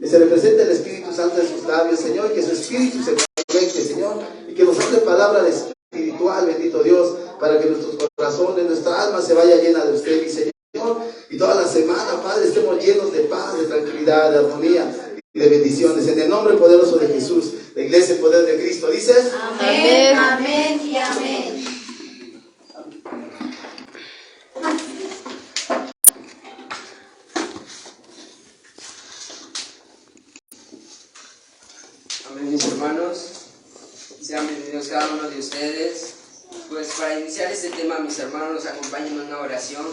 que se represente el Espíritu Santo en sus labios, Señor, que su Espíritu se conecte, Señor, y que nos hable palabra de espiritual, bendito Dios, para que nuestros corazones, nuestra alma se vaya llena de usted, mi Señor, y toda la semana, Padre, estemos llenos de paz, de tranquilidad, de armonía y de bendiciones. En el nombre poderoso de Jesús, la iglesia en poder de Cristo, dice: amén, amén y amén. Amén, mis hermanos. Sean bienvenidos cada uno de ustedes. Pues para iniciar este tema, mis hermanos, nos acompañan en una oración.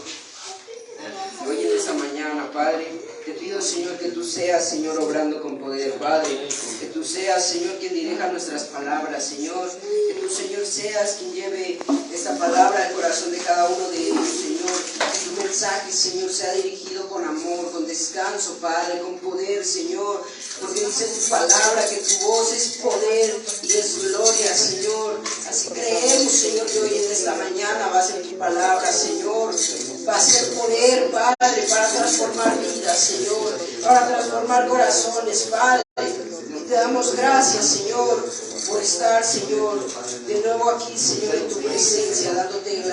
Hoy en esta mañana, Padre, te pido, Señor, que tú seas, Señor, obrando con poder, Padre. Que tú seas, Señor, quien dirija nuestras palabras, Señor. Que tú, Señor, seas quien lleve esta palabra al corazón de cada uno de ellos, Señor. Que tu mensaje, Señor, sea dirigido con amor, con descanso, Padre, con poder, Señor. Porque dice tu palabra que tu voz es poder y es gloria, Señor. Así creemos, Señor, que hoy en esta mañana va a ser tu palabra, Señor. Va a ser poder, Padre, para transformar vidas, Señor. Para transformar corazones, Padre. Y te damos gracias, Señor, por estar, Señor, de nuevo aquí, Señor, en tu presencia, dándote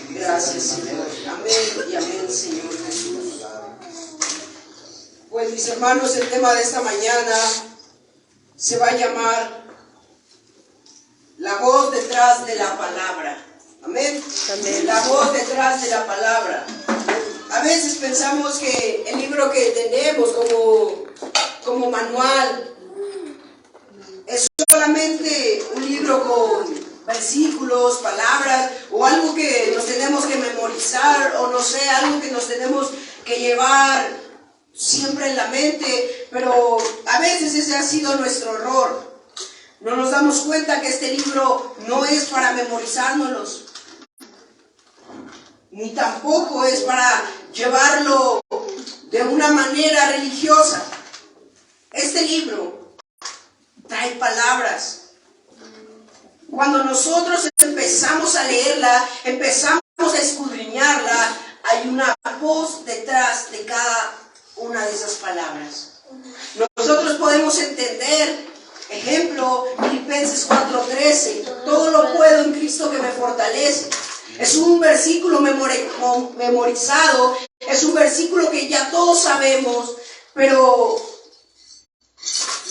gracias, Señor. Amén y amén, Señor Jesús. Pues, mis hermanos, el tema de esta mañana se va a llamar la voz detrás de la palabra. Amén. Amén. La voz detrás de la palabra. A veces pensamos que el libro que tenemos como manual es solamente un libro con versículos, palabras, o algo que nos tenemos que memorizar, o no sé, algo que nos tenemos que llevar siempre en la mente, pero a veces ese ha sido nuestro error. No nos damos cuenta que este libro no es para memorizárnoslos, ni tampoco es para llevarlo de una manera religiosa. Este libro trae palabras. Cuando nosotros empezamos a leerla, empezamos a escudriñarla, hay una voz detrás de cada una de esas palabras. Nosotros podemos entender, ejemplo, Filipenses 4:13, todo lo puedo en Cristo que me fortalece. Es un versículo memorizado, es un versículo que ya todos sabemos, pero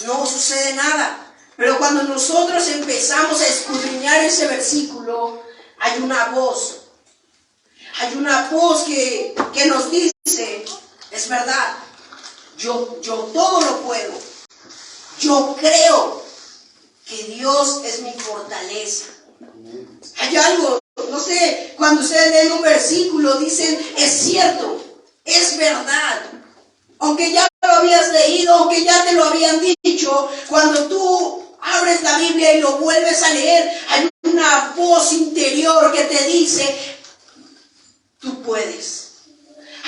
no sucede nada. Pero cuando nosotros empezamos a escudriñar ese versículo, hay una voz que nos dice: es verdad, yo todo lo puedo, yo creo que Dios es mi fortaleza. Hay algo, no sé, cuando ustedes leen un versículo dicen: es cierto, es verdad. Aunque ya lo habías leído, aunque ya te lo habían dicho, cuando tú abres la Biblia y lo vuelves a leer, hay una voz interior que te dice: tú puedes.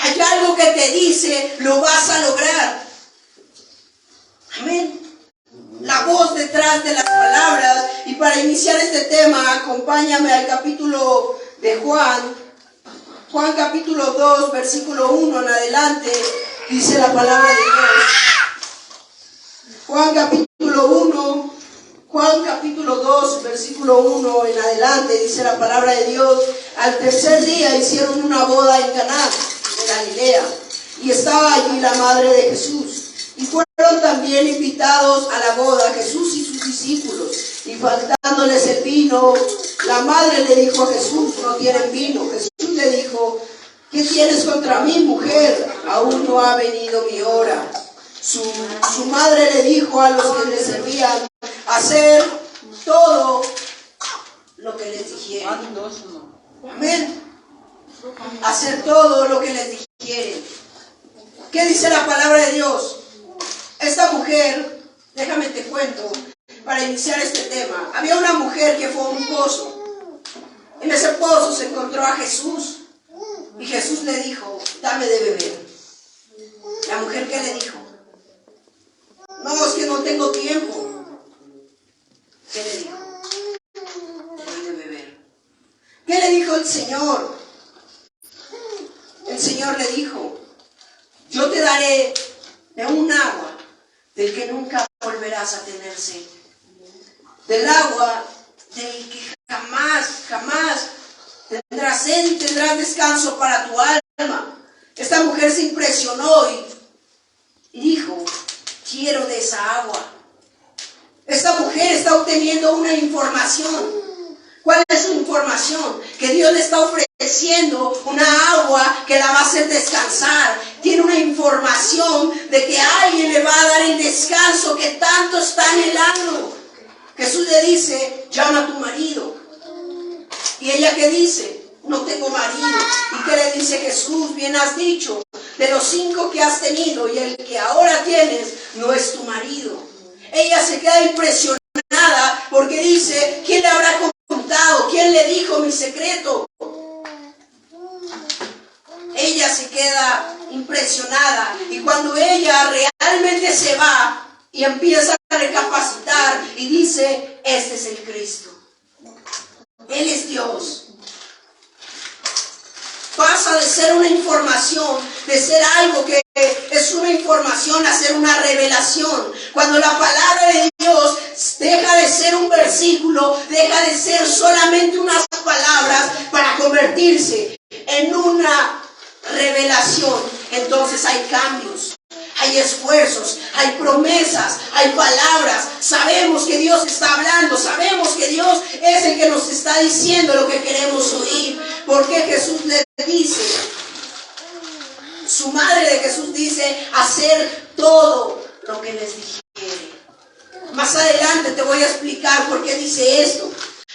Hay algo que te dice: lo vas a lograr. Amén. La voz detrás de las palabras. Y para iniciar este tema, acompáñame al capítulo de Juan capítulo 2, versículo 1 en adelante, dice la palabra de Dios. Juan capítulo 2, versículo 1 en adelante, dice la palabra de Dios: al tercer día hicieron una boda en Caná de Galilea, y estaba allí la madre de Jesús. Y fueron también invitados a la boda Jesús y sus discípulos. Y faltándoles el vino, la madre le dijo a Jesús: no tienen vino. Jesús le dijo: ¿qué tienes contra mí, mujer? Aún no ha venido mi hora. Su madre le dijo a los que le servían: hacer todo lo que les dijeren. Amén. Hacer todo lo que les dijeren. ¿Qué dice la palabra de Dios? Esta mujer, déjame te cuento, para iniciar este tema. Había una mujer que fue a un pozo. En ese pozo se encontró a Jesús. Y Jesús le dijo: dame de beber. La mujer, ¿qué le dijo? No, es que no tengo tiempo. ¿Qué le dijo? Dame de beber. ¿Qué le dijo el Señor? El Señor le dijo: yo te daré de un agua del que nunca volverás a tener sed, del agua del que jamás tendrás sed y tendrás descanso para tu alma. Esta mujer se impresionó y dijo, quiero de esa agua. Esta mujer está obteniendo una información. ¿Cuál es su información? Que Dios le está ofreciendo una agua que la va a hacer descansar. Tiene una información de que alguien le va a dar el descanso que tanto está anhelando. Jesús le dice, llama a tu marido. ¿Y ella qué dice? No tengo marido. ¿Y qué le dice Jesús? Bien has dicho, de los 5 que has tenido y el que ahora tienes no es tu marido. Ella se queda impresionada porque dice, ¿quién le habrá contado? ¿Quién le dijo mi secreto? Ella se queda impresionada y cuando ella realmente se va y empieza a recapacitar y dice, este es el Cristo. Él es Dios. Pasa de ser una información, de ser algo que es una información a ser una revelación. Cuando la palabra de Dios deja de ser un versículo, deja de ser solamente unas palabras para convertirse en una revelación, entonces hay cambios. Hay esfuerzos, hay promesas, hay palabras. Sabemos que Dios está hablando, sabemos que Dios es el que nos está diciendo lo que queremos oír. Porque Jesús le dice, su madre de Jesús dice, hacer todo lo que les dijere. Más adelante te voy a explicar por qué dice esto.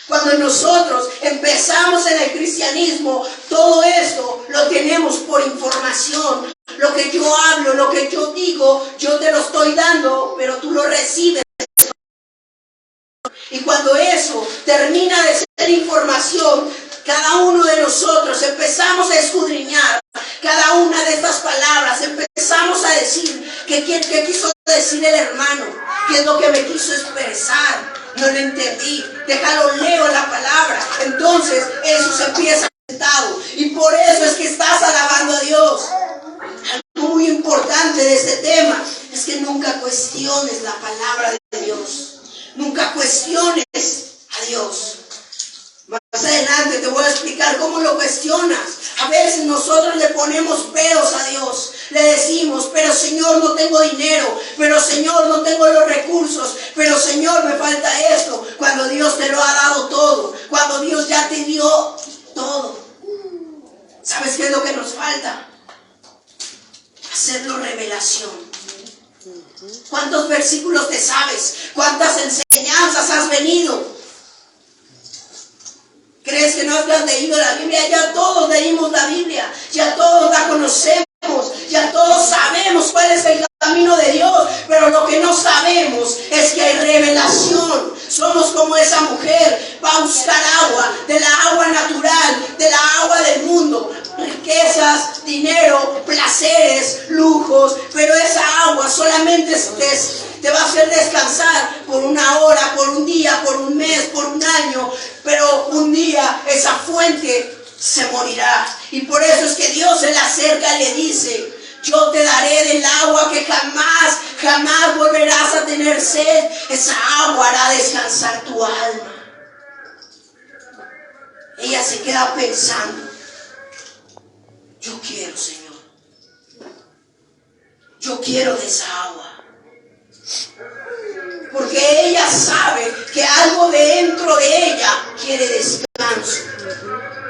Cuando nosotros empezamos en el cristianismo, todo esto lo tenemos por información. Lo que yo hablo, lo que yo digo, yo te lo estoy dando, pero tú lo recibes. Y cuando eso termina de ser información, cada uno de nosotros empezamos a escudriñar cada una de estas palabras, empezamos a decir qué quiso decir el hermano, qué es lo que me quiso expresar. No lo entendí, déjalo, leo la palabra. Entonces eso se empieza sentado. Y por eso es que estás alabando a Dios. Algo muy importante de este tema es que nunca cuestiones la palabra de Dios. Nunca cuestiones a Dios. Más adelante te voy a explicar cómo lo cuestionas. A veces nosotros le ponemos peros a Dios. Le decimos, pero Señor, no tengo dinero. Pero Señor, no tengo los recursos. Pero Señor, me falta esto. Cuando Dios te lo ha dado todo. Cuando Dios ya te dio todo. ¿Sabes qué es lo que nos falta? Hacerlo revelación. ¿Cuántos versículos te sabes? ¿Cuántas enseñanzas has venido? ¿Crees que no has leído la Biblia? Ya todos leímos la Biblia, ya todos la conocemos, ya todos sabemos cuál es el camino de Dios, pero lo que no sabemos es que hay revelación. Somos como esa mujer, va a buscar agua, de la agua natural, de la agua del mundo, riquezas, dinero, placeres, lujos, pero esa agua solamente te va a hacer descansar por una hora, por un día, por un mes, por un año, pero un día esa fuente se morirá. Y por eso es que Dios se le acerca y le dice, yo te daré del agua que jamás volverás a tener sed. Esa agua hará descansar tu alma. Ella se queda pensando, yo quiero, Señor. Yo quiero de esa agua. Porque ella sabe que algo dentro de ella quiere descanso,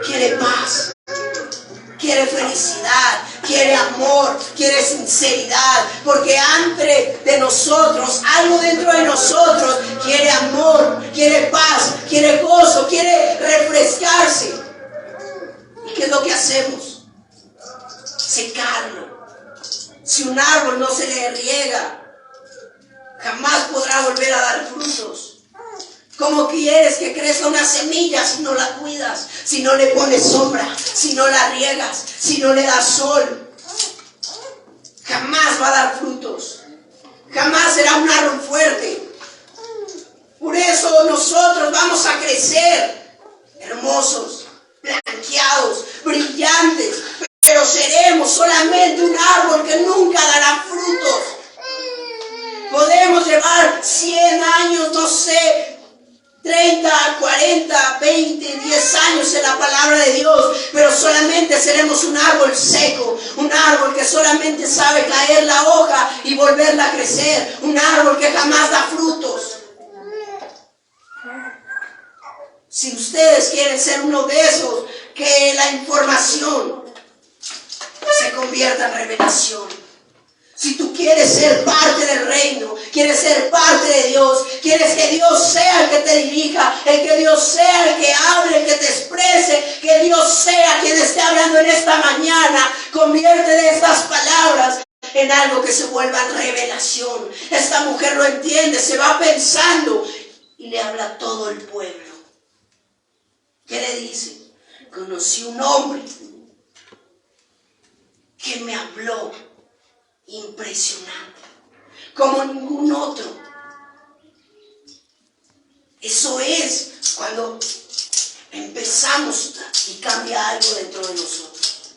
quiere paz, quiere felicidad, quiere amor, quiere sinceridad. Porque antes de nosotros, algo dentro de nosotros quiere amor, quiere paz, quiere gozo, quiere refrescarse. ¿Y qué es lo que hacemos? Secarlo. Si un árbol no se le riega, jamás podrá volver a dar frutos. ¿Cómo quieres que crezca una semilla si no la cuidas? Si no le pones sombra, si no la riegas, si no le das sol. Jamás va a dar frutos. Jamás será un árbol fuerte. Por eso nosotros vamos a crecer hermosos, blanqueados, brillantes, pero seremos solamente un árbol que nunca dará frutos. llevar 100 años, no sé, 30, 40, 20, 10 años en la palabra de Dios, pero solamente seremos un árbol seco, un árbol que solamente sabe caer la hoja y volverla a crecer, un árbol que jamás da frutos. Si ustedes quieren ser uno de esos, que la información se convierta en revelación. Si tú quieres ser parte del reino, quieres ser parte de Dios, quieres que Dios sea el que te dirija, el que Dios sea el que hable, el que te exprese, que Dios sea quien esté hablando en esta mañana, convierte de estas palabras en algo que se vuelva en revelación. Esta mujer lo entiende, se va pensando y le habla a todo el pueblo. ¿Qué le dice? Conocí un hombre que me habló impresionante, como ningún otro. Eso es cuando empezamos y cambia algo dentro de nosotros.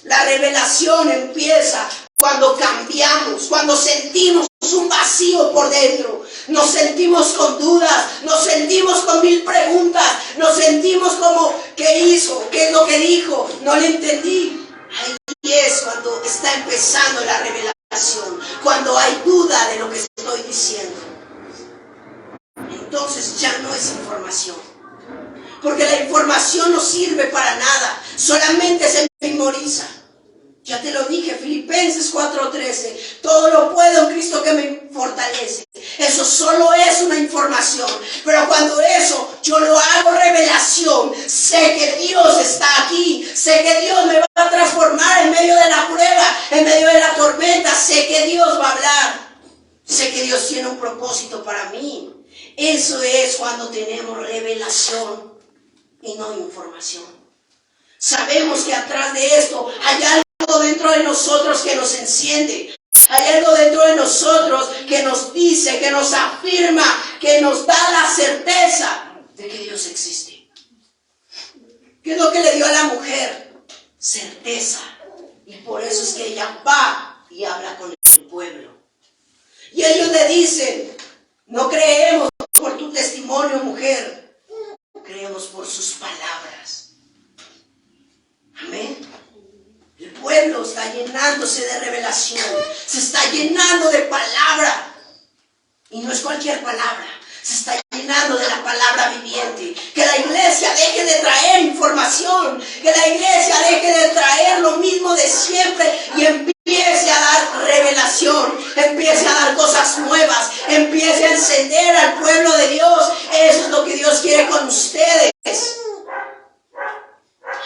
La revelación empieza cuando cambiamos, cuando sentimos un vacío por dentro, nos sentimos con dudas, nos sentimos con 1000 preguntas, nos sentimos como, ¿qué hizo? ¿Qué es lo que dijo? No le entendí. Ahí es cuando está empezando la revelación, cuando hay duda de lo que estoy diciendo. Entonces ya no es información, porque la información no sirve para nada, solamente se memoriza. Ya te lo dije, Filipenses 4:13, todo lo puedo en Cristo que me fortalece. Eso solo es una información, pero cuando eso yo lo hago revelación, sé que Dios está aquí, sé que Dios me va a transformar en medio de la prueba, en medio de la tormenta, sé que Dios va a hablar, sé que Dios tiene un propósito para mí. Eso es cuando tenemos revelación y no información. Sabemos que atrás de esto hay algo dentro de nosotros que nos enciende. Hay algo dentro de nosotros que nos dice, que nos afirma, que nos da la certeza de que Dios existe. ¿Qué es lo que le dio a la mujer? Certeza. Y por eso es que ella va y habla con el pueblo. Y ellos le dicen, no creemos por tu testimonio, mujer. Creemos por sus palabras. Amén. El pueblo está llenándose de revelación, se está llenando de palabra. Y no es cualquier palabra, se está llenando de la palabra viviente. Que la iglesia deje de traer información, que la iglesia deje de traer lo mismo de siempre y empiece a dar revelación, empiece a dar cosas nuevas, empiece a encender al pueblo de Dios. Eso es lo que Dios quiere con ustedes.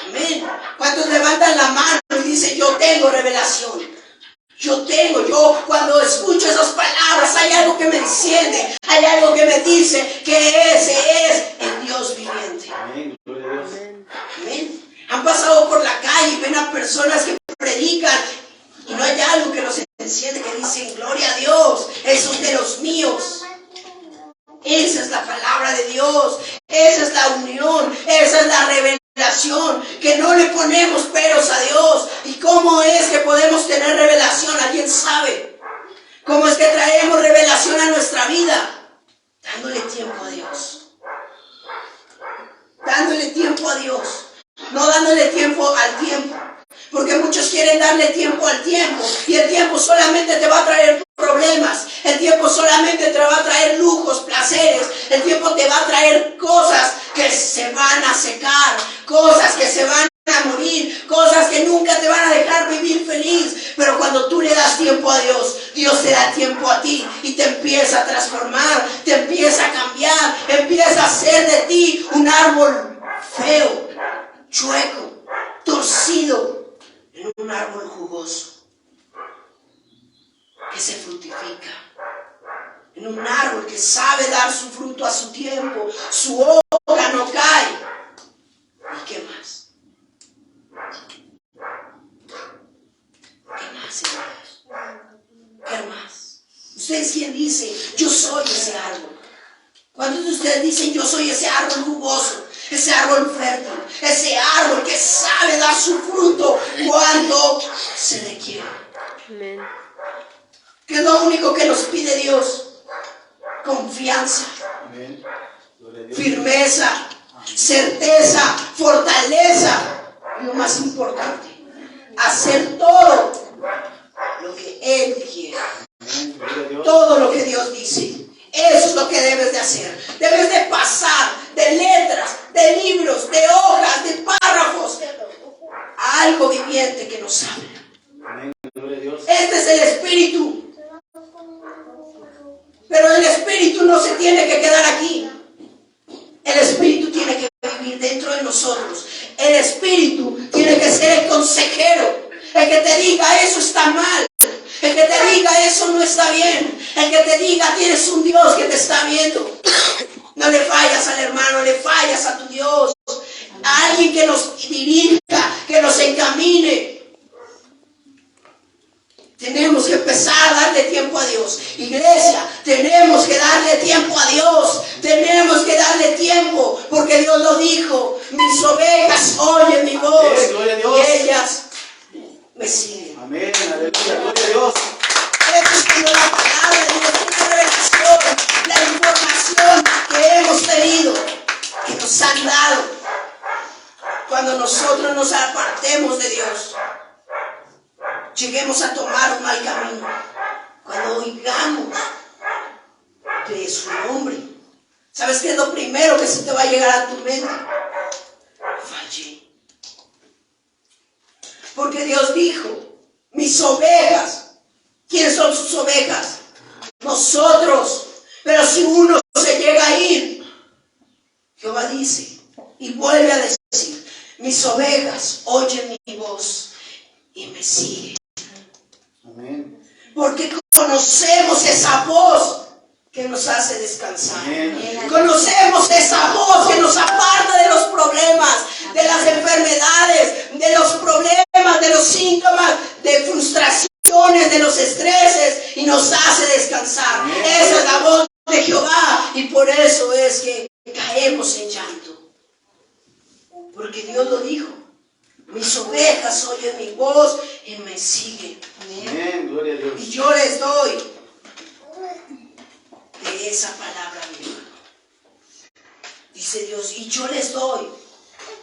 Amén. ¿Cuántos levantan la mano y dicen, yo tengo revelación? Yo cuando escucho esas palabras, hay algo que me enciende, hay algo que me dice que ese es el Dios viviente. Amén. Amén. Han pasado por la calle y ven a personas que predican y no hay algo que los enciende, que dicen, gloria a Dios, esos de los míos. Esa es la palabra de Dios, esa es la unión, esa es la revelación, que no le ponemos peros a Dios. ¿Y cómo es que podemos tener revelación? ¿Alguien sabe? ¿Cómo es que traemos revelación a nuestra vida? Dándole tiempo a Dios. Dándole tiempo a Dios, no dándole tiempo al tiempo. Porque muchos quieren darle tiempo al tiempo y el tiempo solamente te va a traer problemas, el tiempo solamente te va a traer lujos, placeres, el tiempo te va a traer cosas que se van a secar, cosas que se van a morir, cosas que nunca te van a dejar vivir feliz. Pero cuando tú le das tiempo a Dios, Dios te da tiempo a ti y te empieza a transformar, te empieza a cambiar, empieza a hacer de ti un árbol feo, chueco, torcido, en un árbol jugoso que se fructifica, en un árbol que sabe dar su fruto a su tiempo, su hoja no cae. ¿Y qué más? ¿Qué más, hermanos? ¿Qué más? ¿Ustedes quién dice, yo soy ese árbol? ¿Cuántos de ustedes dicen, yo soy ese árbol jugoso, ese árbol fértil, ese árbol que sabe dar su fruto cuando se le quiere? Amén. ¿Qué es lo único que nos pide Dios? confianza, Amén. Gloria a Dios. firmeza, certeza, fortaleza. Y lo más importante, hacer todo lo que Él quiere. Amén. Gloria a Dios. Todo lo que Dios dice. Eso es lo que debes de hacer. Debes de pasar de letras, de libros, de hojas, de párrafos, a algo viviente que nos hable. Amén. Gloria a Dios. Este es el espíritu. Pero el espíritu no se tiene que quedar aquí. El espíritu tiene que vivir dentro de nosotros. El espíritu tiene que ser el consejero. El que te diga eso está mal. El que te diga eso no está bien. El que te diga tienes un Dios que te está viendo. No le fallas al hermano, le fallas a tu Dios. A alguien que nos dirija, que nos encamine. Tenemos que empezar a darle tiempo a Dios. Iglesia, tenemos que darle tiempo a Dios. Tenemos que darle tiempo, porque Dios lo dijo. Mis ovejas oyen mi voz. Amén, gloria a Dios. Y ellas me siguen. Amén. Aleluya. Gloria a Dios. Eso es como la palabra de Dios, una revelación, la información que hemos tenido, que nos han dado. Cuando nosotros nos apartemos de Dios, lleguemos a tomar un mal camino. Cuando oigamos de su nombre, ¿sabes qué es lo primero que se te va a llegar a tu mente? Fallé. Porque Dios dijo, mis ovejas. ¿Quiénes son sus ovejas? Nosotros. Pero si uno se llega a ir, Jehová dice y vuelve a decir, mis ovejas oyen mi voz y me siguen. Amén. Porque conocemos esa voz que nos hace descansar. Amén. Conocemos esa voz que nos aparta de los problemas, de las enfermedades, de los problemas, de los síntomas, de frustración, de los estreses, y nos hace descansar. Esa es la voz de Jehová, y por eso es que caemos en llanto, porque Dios lo dijo, mis ovejas oyen mi voz y me siguen. Amén. Gloria a Dios. Y yo les doy de esa palabra, mi hermano. Dice Dios, y yo les doy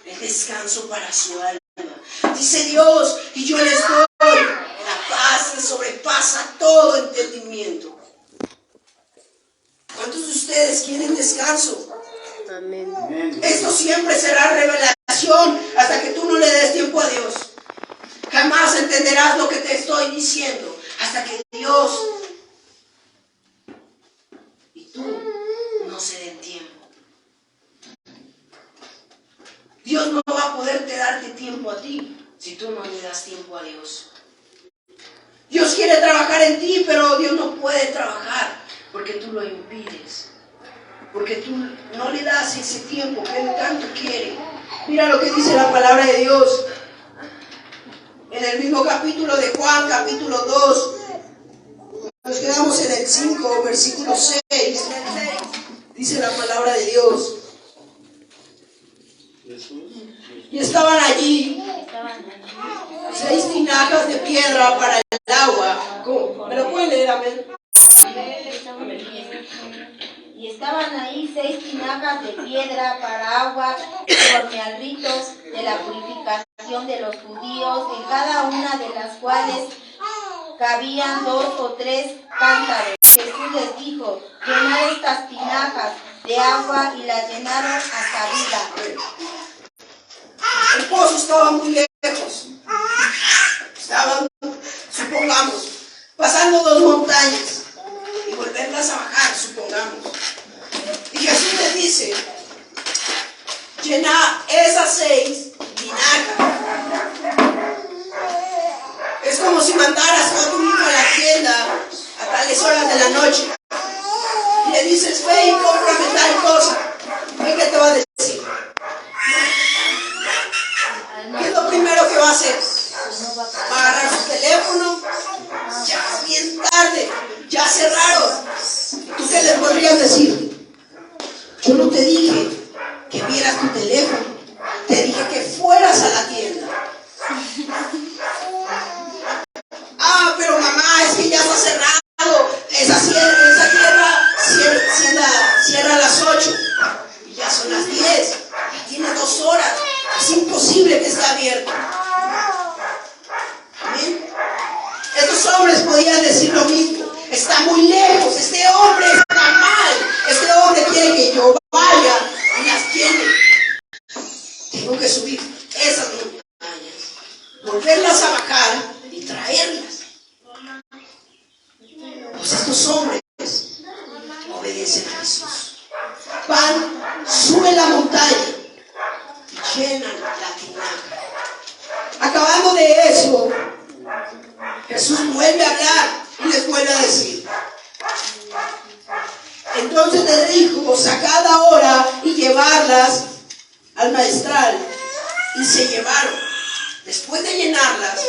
el descanso para su alma. Dice Dios, y yo les doy la paz que sobrepasa todo entendimiento. ¿Cuántos de ustedes quieren descanso? Amén. Amén. Esto siempre será revelación hasta que tú no le des tiempo a Dios. Jamás entenderás lo que te estoy diciendo hasta que Dios y tú no se den tiempo. Dios no va a poderte darte tiempo a ti si tú no le das tiempo a Dios. Dios quiere trabajar en ti, pero Dios no puede trabajar porque tú lo impides. Porque tú no le das ese tiempo que Él tanto quiere. Mira lo que dice la palabra de Dios. En el mismo capítulo de Juan, capítulo 2. Nos quedamos en el 5, versículo 6. Dice la palabra de Dios. Y estaban allí 6 tinajas de piedra para el agua. ¿Me lo pueden leer? Amén. Y estaban ahí 6 tinajas de piedra para agua, conforme al rito de la purificación de los judíos, en cada una de las cuales cabían 2 o 3 cántaros. Jesús les dijo, llenad estas tinajas de agua, y las llenaron hasta arriba. El pozo estaba muy lejos. Estaban, supongamos, pasando 2 montañas y volverlas a bajar, supongamos. Y Jesús les dice, llena esas 6 tinajas. Es como si mandaras a tu hijo a la tienda a tales horas de la noche y le dices, ve y cómprame tal cosa. ¿Qué te va a decir? ¿Qué es lo primero que va a hacer? Va a agarrar su teléfono. Ya bien tarde, ya cerraron. ¿Tú qué les podrías decir? Yo no te dije que vieras tu teléfono, te dije que fueras a la tienda. Ah, pero mamá, es que ya está cerrado. Esa tierra está muy lejos, este hombre está mal, este hombre quiere que yo vaya y las llene. Tengo que subir esas montañas, volverlas a bajar y traerlas. Pues estos hombres obedecen a Jesús. Van, suben la montaña y llenan la tinaja. Acabando de eso, Jesús vuelve a hablar y les vuelve a decir. Entonces les dijo, sacad ahora y llevarlas al maestral. Y se llevaron. Después de llenarlas,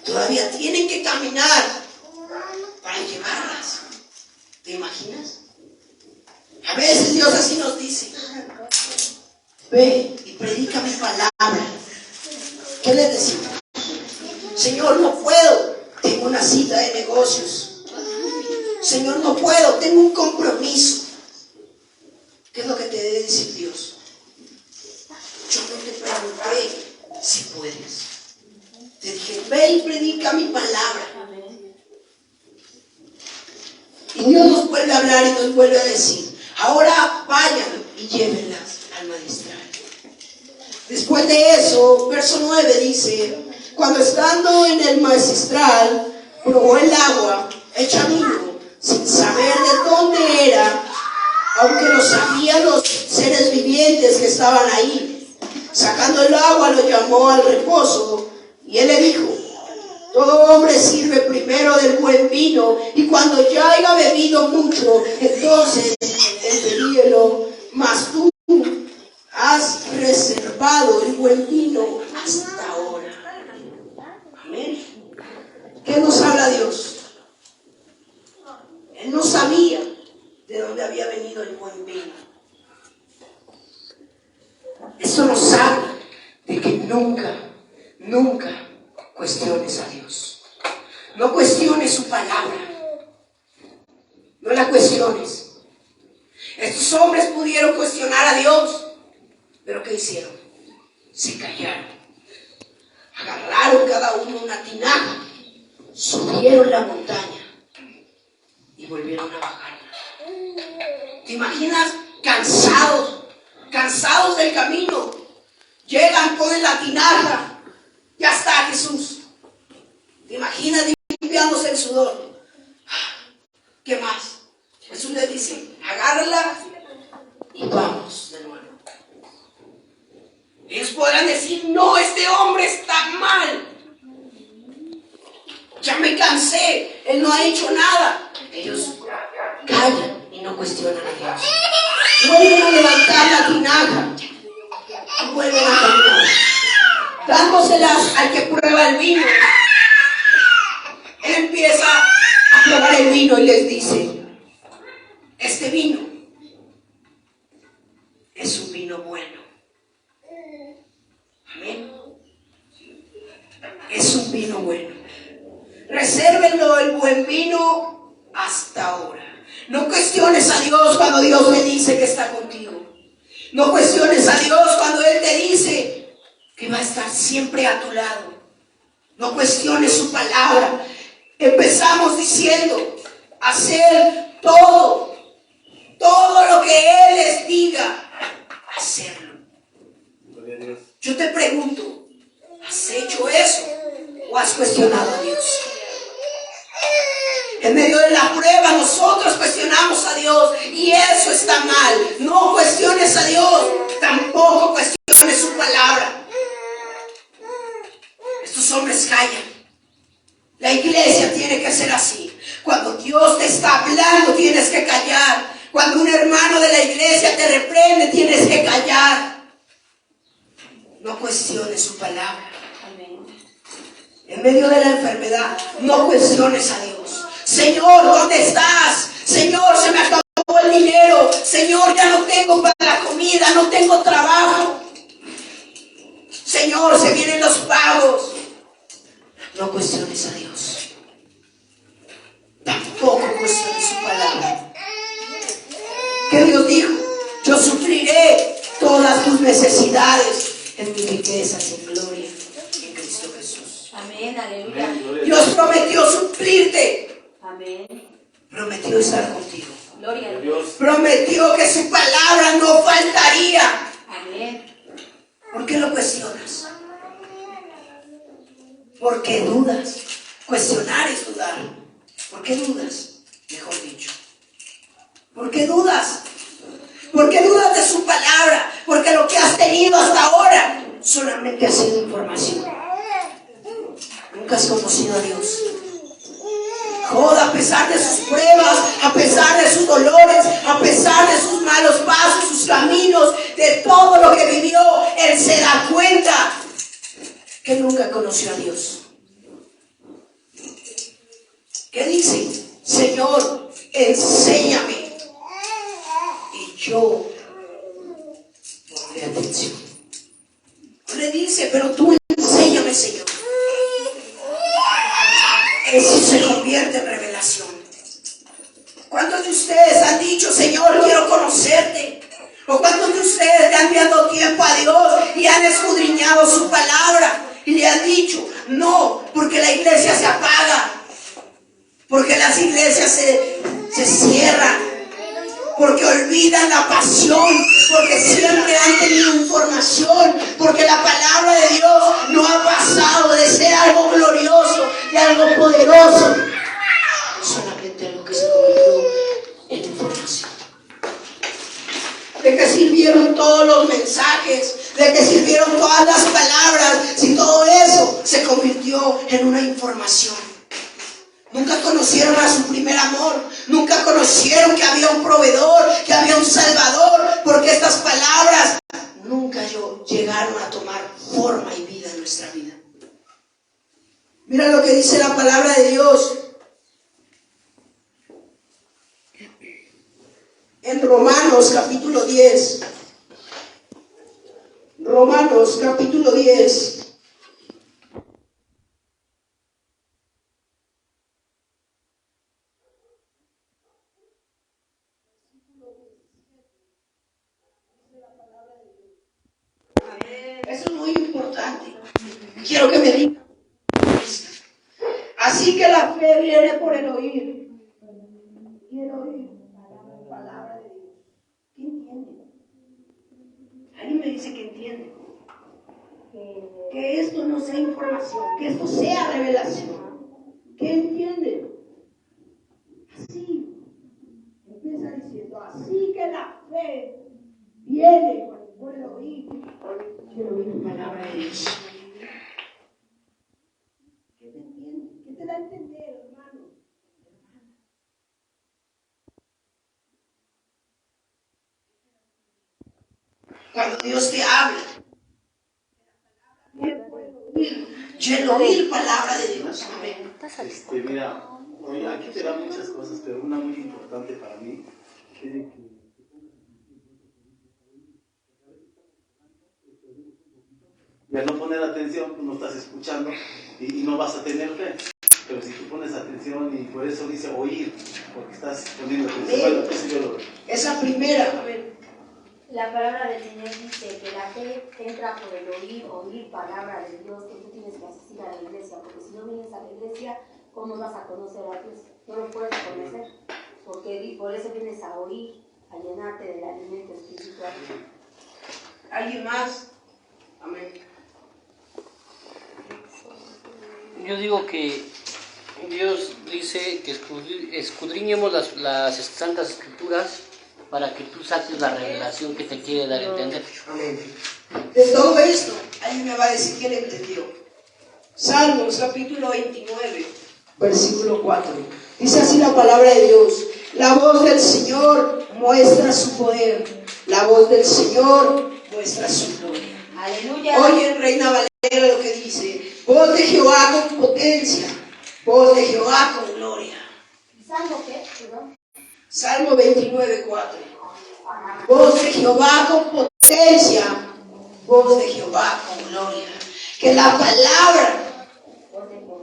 todavía tienen que caminar para llevarlas. ¿Te imaginas? A veces Dios así nos dice: ve y predica mi palabra. ¿Qué le decimos? Señor, no puedo, tengo una cita de negocios. Señor, no puedo, tengo un compromiso. ¿Qué es lo que te debe decir Dios? Yo no te pregunté si puedes. Te dije, ve y predica mi palabra. Y Dios nos vuelve a hablar y nos vuelve a decir, ahora vayan y llévenlas al maestral. Después de eso, verso 9 dice, cuando estando en el maestral, probó el agua hecha vino, sin saber de dónde era, aunque lo sabían los seres vivientes que estaban ahí. Sacando el agua, lo llamó al reposo, y él le dijo, todo hombre sirve primero del buen vino, y cuando ya haya bebido mucho, entonces embebíelo, mas tú has reservado el buen vino hasta ahora. Amén. ¿Qué nos habla Dios? Él no sabía de dónde había venido el buen vino. Eso nos habla de que nunca cuestiones a Dios. No cuestiones su palabra. No la cuestiones. Estos hombres pudieron cuestionar a Dios, pero ¿qué hicieron? Se callaron. Agarraron cada uno una tinaja, subieron la montaña y volvieron a bajarla. ¿Te imaginas? Cansados del camino. Llegan, ponen la tinaja. Ya está Jesús. ¿Te imaginas limpiándose el sudor? ¿Qué más? Jesús les dice, agárrala y vamos de nuevo. Ellos podrán decir, no, este hombre está mal. Ya me cansé, él no ha hecho nada. Ellos callan y no cuestionan a Dios. Vuelven a levantar la tinaja y vuelven a caminar, dándoselas al que prueba el vino. Él empieza a probar el vino y les dice, este vino es un vino bueno. Amén. Es un vino bueno. Resérvenlo el buen vino hasta ahora. No cuestiones a Dios cuando Dios te dice que está contigo. No cuestiones a Dios cuando Él te dice que va a estar siempre a tu lado. No cuestiones su palabra. Empezamos diciendo, hacer todo lo que Él les diga, hacerlo. Yo te pregunto, ¿has hecho eso o has cuestionado a Dios? En medio de la prueba nosotros cuestionamos a Dios y eso está mal. No cuestiones a Dios, tampoco cuestiones su palabra. Estos hombres callan. La iglesia tiene que ser así. Cuando Dios te está hablando tienes que callar. Cuando un hermano de la iglesia te reprende tienes que callar. No cuestiones su palabra. En medio de la enfermedad no cuestiones a Dios. Señor, ¿dónde estás? Señor, se me acabó el dinero. Señor, ya no tengo para la comida, no tengo trabajo. Señor, se vienen los pagos. No cuestiones a Dios. Tampoco cuestiones su palabra. ¿Qué Dios dijo? Yo supliré todas tus necesidades en mis riquezas en gloria en Cristo Jesús. Amén, aleluya. Dios prometió suplirte. Amén. prometió estar contigo. Gloria a Dios. Prometió que su palabra no faltaría. Amén. ¿Por qué lo cuestionas? ¿Por qué dudas? Cuestionar es dudar. ¿Por qué dudas? Mejor dicho. ¿Por qué dudas? ¿Por qué dudas de su palabra? Porque lo que has tenido hasta ahora solamente ha sido información. Nunca has conocido a Dios. Job, a pesar de sus pruebas, a pesar de sus dolores, a pesar de sus malos pasos, sus caminos, de todo lo que vivió, él se da cuenta que nunca conoció a Dios. ¿Qué dice? Señor, enséñame y yo pondré atención. No le dice, pero tú enséñame, Señor. Eso se convierte en revelación. ¿Cuántos de ustedes han dicho, Señor, quiero conocerte? ¿O cuántos de ustedes le han dado tiempo a Dios y han escudriñado su palabra y le han dicho, no, porque la iglesia se apaga, porque las iglesias se cierran, porque olvidan la pasión, porque siempre han tenido información, porque la palabra de Dios no ha pasado de ser algo glorioso, de algo poderoso, solamente algo que se convirtió en información? ¿De qué sirvieron todos los mensajes? ¿De qué sirvieron todas las palabras si todo eso se convirtió en una información? Nunca conocieron a su primer amor. Nunca conocieron que había un proveedor, que había un salvador, porque estas palabras nunca llegaron a tomar forma y vida en nuestra vida. Mira lo que dice la palabra de Dios en Romanos capítulo 10. Romanos capítulo 10. Eso es muy importante. Quiero que me digan. Así que la fe viene por el oír. Y el oír la palabra de Dios. ¿Qué entiende? Alguien me dice que entiende. Que esto no sea información, que esto sea revelación. ¿Qué entiende? Así. Empieza diciendo, así que la fe viene por el oír. Quiero oír la palabra de Dios. ¿Qué te entiende? ¿Qué te da a entender, hermano? Cuando Dios te habla, yo el oír palabra de Dios. Amén. Mira, hoy aquí te dan muchas cosas, pero una muy importante para mí es que y al no poner atención, tú no estás escuchando y no vas a tener fe. Pero si tú pones atención, y por eso dice oír, porque estás poniendo atención. Bueno, eso yo lo veo. Esa primera, amén. La palabra del Señor dice que la fe entra por el oír palabra de Dios, que tú tienes que asistir a la iglesia, porque si no vienes a la iglesia, ¿cómo vas a conocer a Dios? No lo puedes conocer, porque por eso vienes a oír, a llenarte del alimento espiritual. ¿Alguien más? Amén. Yo digo que Dios dice que escudriñemos las santas escrituras para que tú saques la revelación que te quiere dar a entender. Amén. De todo esto, alguien me va a decir que le entendió. Salmos capítulo 29, versículo 4. Dice así la palabra de Dios: la voz del Señor muestra su poder, la voz del Señor muestra su gloria. Aleluya. Oye, Reina Valera, lo que dice: voz de Jehová con potencia, voz de Jehová con gloria. ¿Salmo qué? Perdón. Salmo 29, 4. Voz de Jehová con potencia, voz de Jehová con gloria. Que la palabra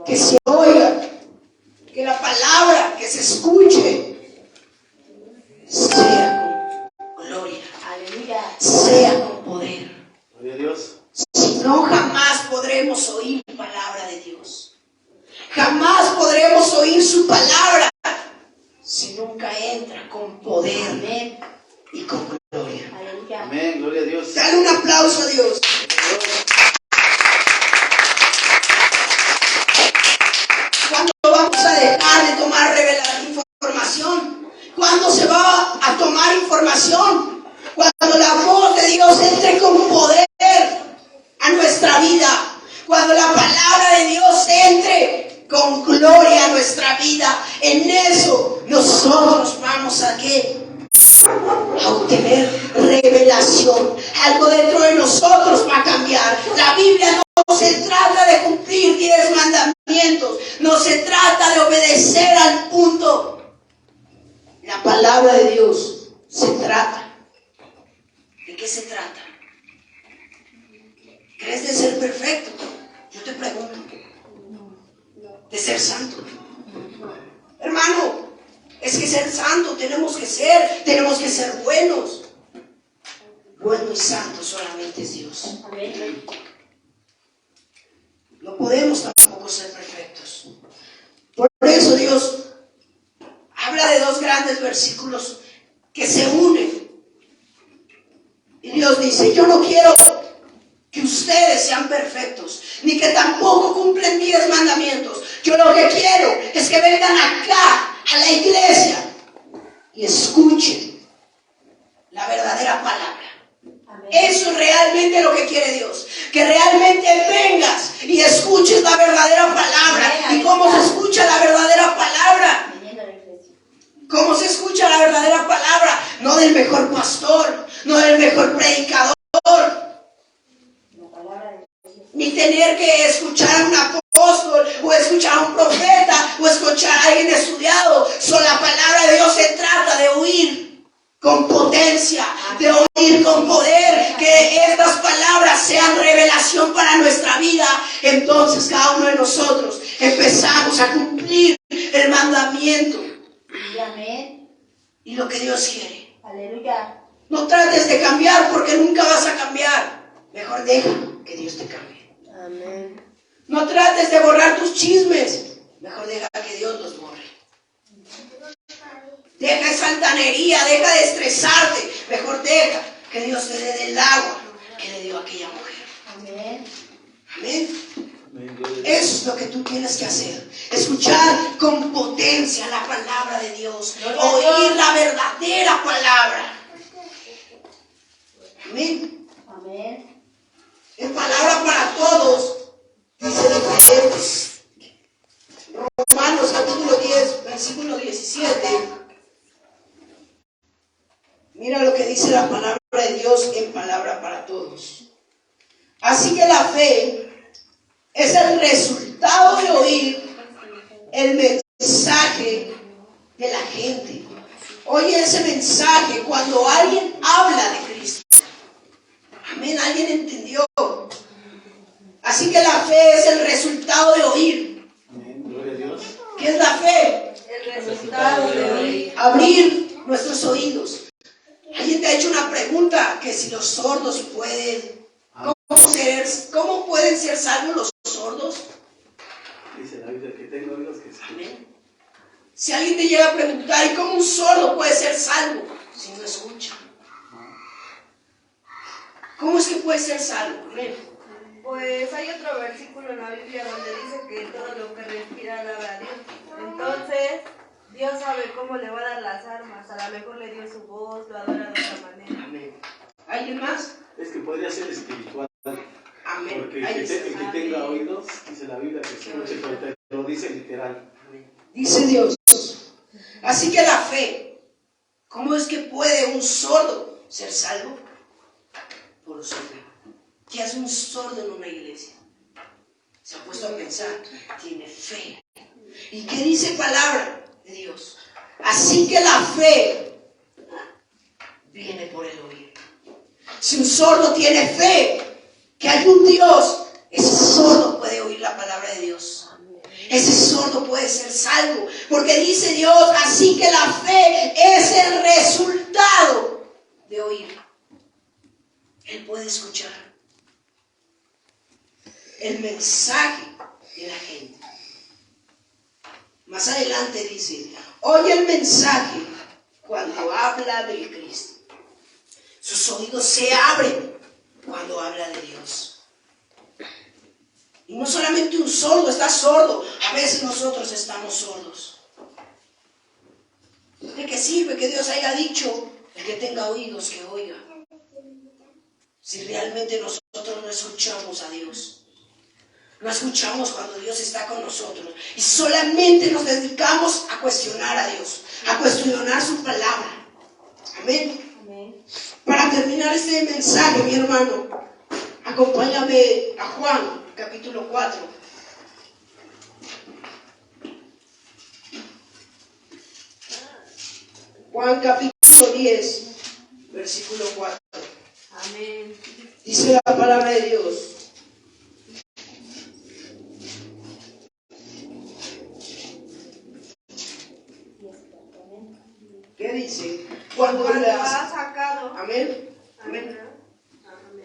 que se oiga, que la palabra que se escuche, sea con gloria, Aleluya. sea con poder. Gloria a Dios. Si no, jamás podremos oír palabra de Dios. Jamás podremos oír su palabra si entra con poder. Amén. Y con gloria. Aleluya. Amén, gloria a Dios. Dale un aplauso a Dios. ¿Cuándo vamos a dejar de tomar información? ¿Cuándo se va a tomar información? Cuando la voz de Dios entre con poder a nuestra vida. Cuando la palabra de Dios entre con gloria a nuestra vida. En eso nosotros vamos a ¿qué? A obtener revelación. Algo dentro de nosotros va a cambiar. La Biblia no se trata de cumplir 10 mandamientos, no se trata de obedecer al punto. La palabra de Dios se trata. ¿De qué se trata? ¿Crees de ser perfecto? Yo te pregunto. De ser santo. Hermano, es que ser santo tenemos que ser buenos. Bueno y santo solamente es Dios. Amén. No podemos tampoco ser perfectos. Por eso Dios habla de 2 grandes versículos que se unen. Y Dios dice, yo no quiero que ustedes sean perfectos, ni que tampoco cumplen 10 mandamientos. Yo lo que quiero es que vengan acá a la iglesia y escuchen la verdadera palabra. Amén. Eso es realmente lo que quiere Dios. Que realmente vengas y escuches la verdadera palabra. Amén. ¿Y cómo se escucha la verdadera palabra? Viniendo a la iglesia. ¿Cómo se escucha la verdadera palabra? No del mejor pastor, no del mejor predicador, La palabra de Dios. ni tener que escuchar a un apóstol o escuchar a un profeta o escuchar a alguien estudiado. Solo la palabra de Dios se trata de oír con potencia, de oír con poder, que estas palabras sean revelación para nuestra vida. Entonces cada uno de nosotros empezamos a cumplir el mandamiento Y amén. y lo que Dios quiere. Aleluya. No trates de cambiar porque nunca vas a cambiar. Mejor deja que Dios te cambie. Amén. No trates de borrar tus chismes. Mejor deja que Dios los borre. Deja esa altanería, deja de estresarte. Mejor deja que Dios te dé del agua que le dio a aquella mujer. Amén. Amén. Amén, gloria a Dios. Eso es lo que tú tienes que hacer. Escuchar con potencia la palabra de Dios. Oír la verdadera palabra. Amén. Amén. Es palabra para todos. Dice diferentes. Romanos capítulo 10, versículo 17. Mira lo que dice la palabra de Dios en palabra para todos. Así que la fe es el resultado de oír el mensaje de la gente. Oye ese mensaje cuando alguien habla de Cristo. Amén, alguien entendió. Así que la fe es el resultado de oír. Amén, gloria a Dios. ¿Qué es la fe? El resultado de oír. Abrir nuestros oídos. Alguien te ha hecho una pregunta, que si los sordos pueden, ¿cómo pueden ser salvos los sordos? Dice la Biblia que tengo oídos que saben. Amén. Si alguien te llega a preguntar, ¿y cómo un sordo puede ser salvo si no escucha? ¿Cómo es que puede ser salvo? Amén. Pues hay otro versículo en la Biblia donde dice que todo lo que respira alaba a Dios. Entonces, Dios sabe cómo le va a dar las armas. A lo mejor le dio su voz, lo adora de otra manera. Amén. ¿Alguien más? Es que podría ser espiritual. Amén. Porque el Ahí que, está. el que tenga oídos, dice la Biblia que escuche, pero te lo dice literal. Dice Dios. Así que la fe, ¿cómo es que puede un sordo ser salvo? Por su fe. ¿Qué hace un sordo en una iglesia? Se ha puesto a pensar, tiene fe. ¿Y qué dice palabra de Dios? Así que la fe viene por el oír. Si un sordo tiene fe que hay un Dios, ese sordo puede oír la palabra de Dios. Ese sordo puede ser salvo, porque dice Dios, así que la fe es el resultado de oír. Él puede escuchar el mensaje de la gente. Más adelante dice, oye el mensaje cuando habla del Cristo. Sus oídos se abren cuando habla de Dios. Y no solamente un sordo está sordo, a veces nosotros estamos sordos. ¿De qué sirve que Dios haya dicho el que tenga oídos que oiga? Si realmente nosotros no escuchamos a Dios, no escuchamos cuando Dios está con nosotros y solamente nos dedicamos a cuestionar a Dios, a cuestionar su palabra. Amén. Amén. Para terminar este mensaje, mi hermano, acompáñame a Juan, capítulo 4. Juan, capítulo 10, versículo 4. Amén. Dice la palabra de Dios. ¿Qué dice? Cuando ha sacado. Amén. Amén. Amén.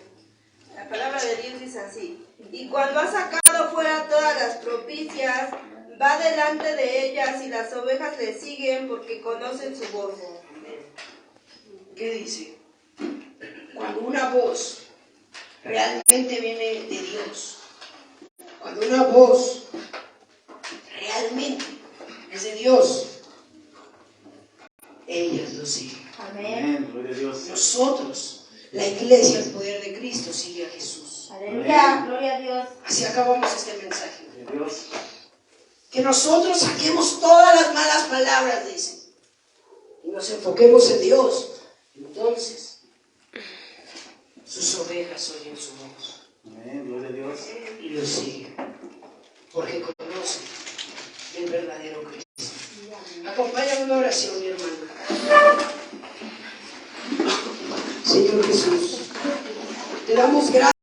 La palabra de Dios dice así: y cuando ha sacado fuera todas las propicias, va delante de ellas y las ovejas le siguen porque conocen su voz. ¿Qué dice? Cuando una voz realmente viene de Dios, cuando una voz realmente es de Dios, ellas lo siguen. Amén. Gloria a Dios. Nosotros, la iglesia, el poder de Cristo, sigue a Jesús. Aleluya. Gloria a Dios. Así acabamos este mensaje. Gloria a Dios. Que nosotros saquemos todas las malas palabras, dice, y nos enfoquemos en Dios. Entonces, sus ovejas oyen su voz Amén. Gloria a Dios. y lo siguen, porque conocen el verdadero Cristo. Acompáñame en una oración, mi hermano. Señor Jesús, te damos gracias.